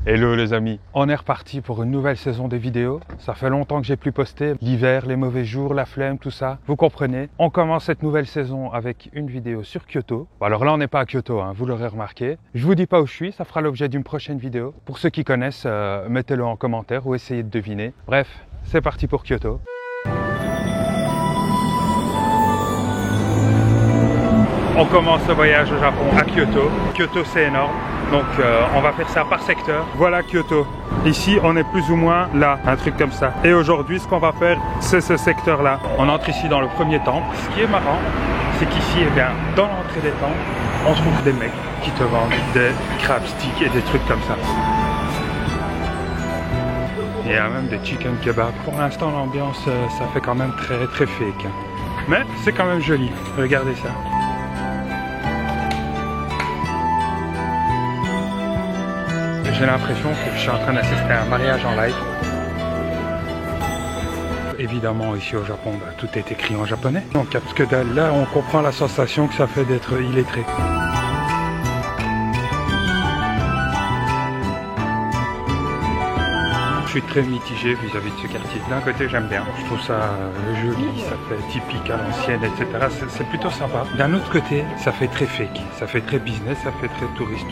Hello les amis, on est reparti pour une nouvelle saison des vidéos. Ça fait longtemps que j'ai plus posté, l'hiver, les mauvais jours, la flemme, tout ça. Vous comprenez, on commence cette nouvelle saison avec une vidéo sur Kyoto. Bon, alors là on n'est pas à Kyoto, hein, vous l'aurez remarqué. Je vous dis pas où je suis, ça fera l'objet d'une prochaine vidéo. Pour ceux qui connaissent, mettez-le en commentaire ou essayez de deviner. Bref, c'est parti pour Kyoto. On commence le voyage au Japon à Kyoto. Kyoto c'est énorme, donc on va faire ça par secteur. Voilà Kyoto. Ici on est plus ou moins là, un truc comme ça. Et aujourd'hui ce qu'on va faire c'est ce secteur là. On entre ici dans le premier temple. Ce qui est marrant, c'est qu'ici, eh bien, dans l'entrée des temples, on trouve des mecs qui te vendent des crab sticks et des trucs comme ça. Il y a même des chicken kebab. Pour l'instant l'ambiance ça fait quand même très fake. Mais c'est quand même joli, regardez ça. J'ai l'impression que je suis en train d'assister à un mariage en live. Évidemment, ici au Japon, tout est écrit en japonais. Donc, parce que là, on comprend la sensation que ça fait d'être illettré. Je suis très mitigé vis-à-vis de ce quartier. D'un côté, j'aime bien. Je trouve ça joli, ça fait typique à l'ancienne, etc. C'est plutôt sympa. D'un autre côté, ça fait très fake. Ça fait très business, ça fait très touriste.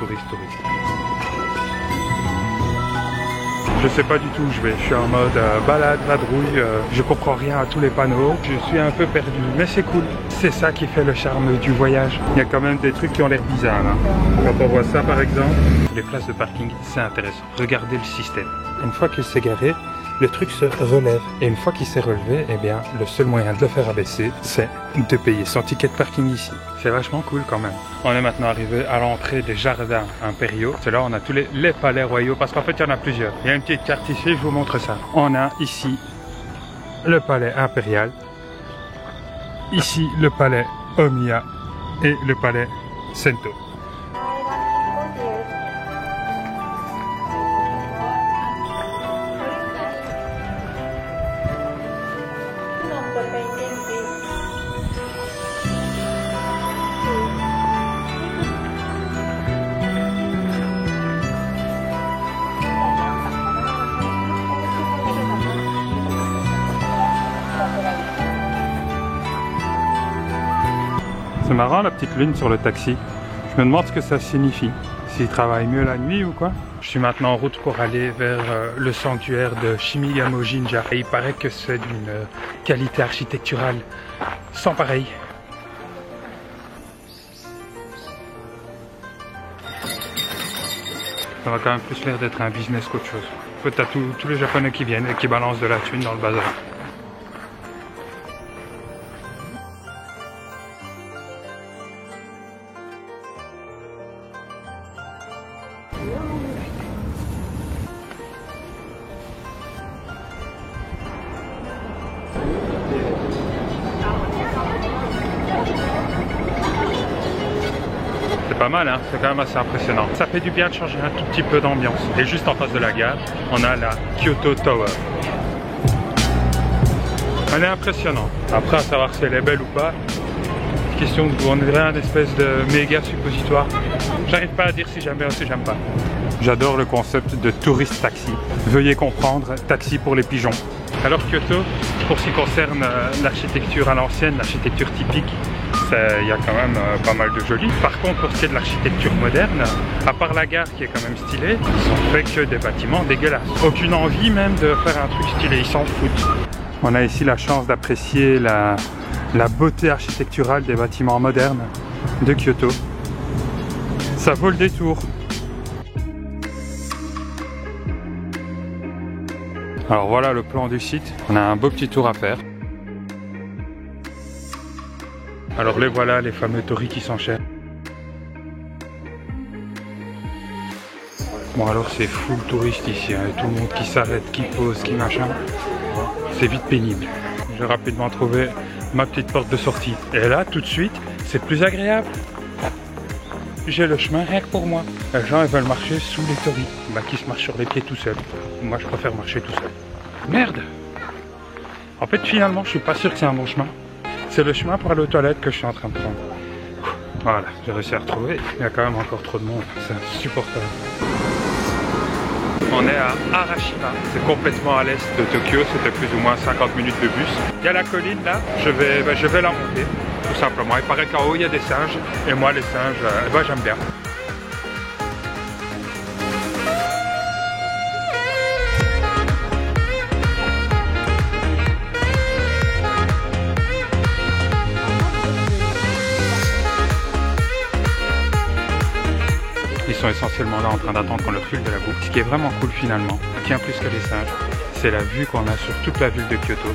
Je sais pas du tout où je vais, je suis en mode balade, vadrouille, je comprends rien à tous les panneaux, je suis un peu perdu, mais c'est cool. C'est ça qui fait le charme du voyage. Il y a quand même des trucs qui ont l'air bizarres. Hein. Quand on voit ça par exemple, les places de parking, c'est intéressant. Regardez le système. Une fois qu'il s'est garé, le truc se relève. Et une fois qu'il s'est relevé, eh bien, le seul moyen de le faire abaisser, c'est de payer son ticket de parking ici. C'est vachement cool quand même. On est maintenant arrivé à l'entrée des jardins impériaux. C'est là où on a tous les palais royaux, parce qu'en fait, il y en a plusieurs. Il y a une petite carte ici, je vous montre ça. On a ici le palais impérial. Ici, le palais Omiya et le palais Sento. C'est marrant la petite lune sur le taxi. Je me demande ce que ça signifie. S'il travaille mieux la nuit ou quoi. Je suis maintenant en route pour aller vers le sanctuaire de Shimigamo Jinja. Et il paraît que c'est d'une qualité architecturale sans pareil. Ça va quand même plus l'air d'être un business qu'autre chose. En fait, t'as tous les Japonais qui viennent et qui balancent de la thune dans le bazar. C'est pas mal, hein, c'est quand même assez impressionnant. Ça fait du bien de changer un tout petit peu d'ambiance. Et juste en face de la gare, on a la Kyoto Tower. Elle est impressionnante. Après, à savoir si elle est belle ou pas, question de on dirait un espèce de méga suppositoire. J'arrive pas à dire si j'aime bien ou si j'aime pas. J'adore le concept de touriste taxi. Veuillez comprendre, taxi pour les pigeons. Alors Kyoto, pour ce qui concerne l'architecture à l'ancienne, l'architecture typique, il y a quand même pas mal de joli. Par contre, pour ce qui est de l'architecture moderne, à part la gare qui est quand même stylée, ils sont faits que des bâtiments dégueulasses. Aucune envie même de faire un truc stylé, ils s'en foutent. On a ici la chance d'apprécier la beauté architecturale des bâtiments modernes de Kyoto. Ça vaut le détour. Alors voilà le plan du site, on a un beau petit tour à faire. Alors les voilà, les fameux torii qui s'enchaînent. Bon alors c'est full touriste ici, hein, tout le monde qui s'arrête, qui pose, qui machin. C'est vite pénible. J'ai rapidement trouvé ma petite porte de sortie. Et là, tout de suite, c'est plus agréable. J'ai le chemin rien que pour moi. Les gens ils veulent marcher sous les torii, qui se marchent sur les pieds tout seul. Moi je préfère marcher tout seul. Merde! En fait finalement je suis pas sûr que c'est un bon chemin. C'est le chemin pour aller aux toilettes que je suis en train de prendre. Voilà, j'ai réussi à retrouver. Il y a quand même encore trop de monde, c'est insupportable. On est à Arashima, c'est complètement à l'est de Tokyo, c'était plus ou moins 50 minutes de bus. Il y a la colline là, je vais la monter, tout simplement. Il paraît qu'en haut il y a des singes, et moi les singes, j'aime bien. Ils sont essentiellement là en train d'attendre qu'on leur file de la bouffe. Ce qui est vraiment cool finalement, bien plus que les singes, c'est la vue qu'on a sur toute la ville de Kyoto.